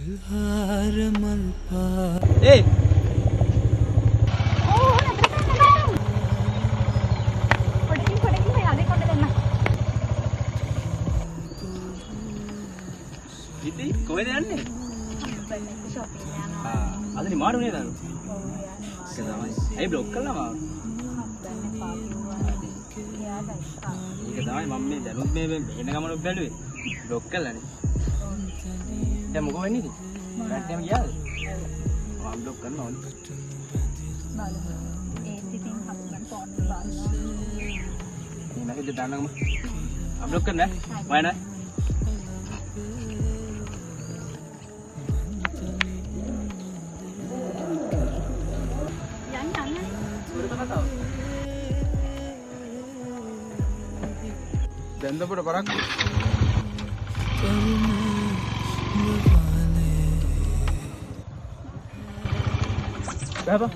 Hey. Giti, kowe yanne? Adani maadu ne danu. Oke tamai. Ai block kalla ma. ඒක තමයි මම මේ දැනුත් මේ එන ගමන බැලුවේ. බ්ලොක් කළානේ. දැන් මොකෝ වෙන්නේ ඉතින්? රැට්ටේම ගියාද? මම බ්ලොක් කරනවා ඕනේ. බලමු. ඒ ඉතින් හම්බන් ෆෝන් එක බලනවා. මේ නැහිද දාන්නම. බ්ලොක් කරන්න ඈ. වයන. යන්න. සුරත කතාව. Dendapura parak. Berapa?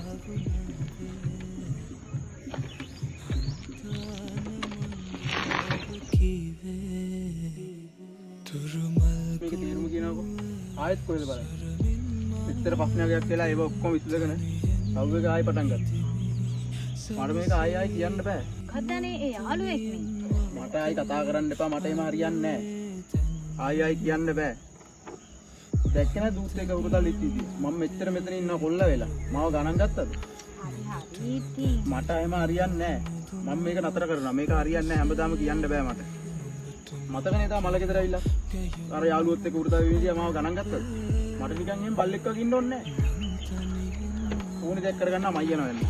මේක තීරුම කියනකො ආයෙත් කොහෙද බලන්න. විතර ප්‍රශ්නයක් කියලා ඒව ඔක්කොම විසඳගෙන අවුව එක ආයෙ පටන් ගත්තා. මට මේක ආයෙ කියන්න බෑ. කද්දානේ ඒ යාළුවෙක් නේ. මට ආයි කතා කරන්න එපා මට එහෙම හරියන්නේ නැහැ. ආයි කියන්න බෑ. දැක්කන දූත් එක උරතල් ඉතිදී. මම මෙච්චර මෙතන ඉන්න කොල්ල වෙලා. මාව ගණන් ගත්තද? හරි ඉතින්. මට එහෙම හරියන්නේ නැහැ. මම මේක නතර කරනවා. මේක හරියන්නේ නැහැ. හැමදාම කියන්න බෑ මට. මතකනේ තා මල ගෙදර ඇවිල්ලා. අර යාළුවොත් එක්ක උරතල් විදියා මාව ගණන් ගත්තද? මට නිකන් එහෙම බල්ලෙක් වගේ ඉන්න ඕනේ නැහැ. ඕනේ දෙයක් කරගන්නා මයි යනවා යන්නේ.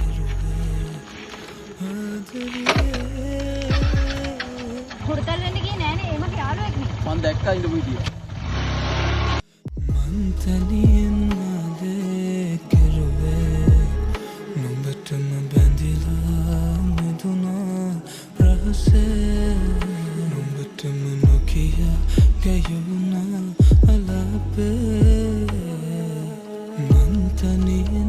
හොරතල් වෙන්න ගියේ නෑනේ ඒ මගේ යාළුවෙක් නේ. මං දැක්කා ඉඳපු විදිය. මං තනියෙන් නාදේ කෙරුවේ නුඹටම බැඳිලා මෙදුනා රහසේ නුඹටම නොකිය ගැයුණා අලාපේ මං තනියෙන්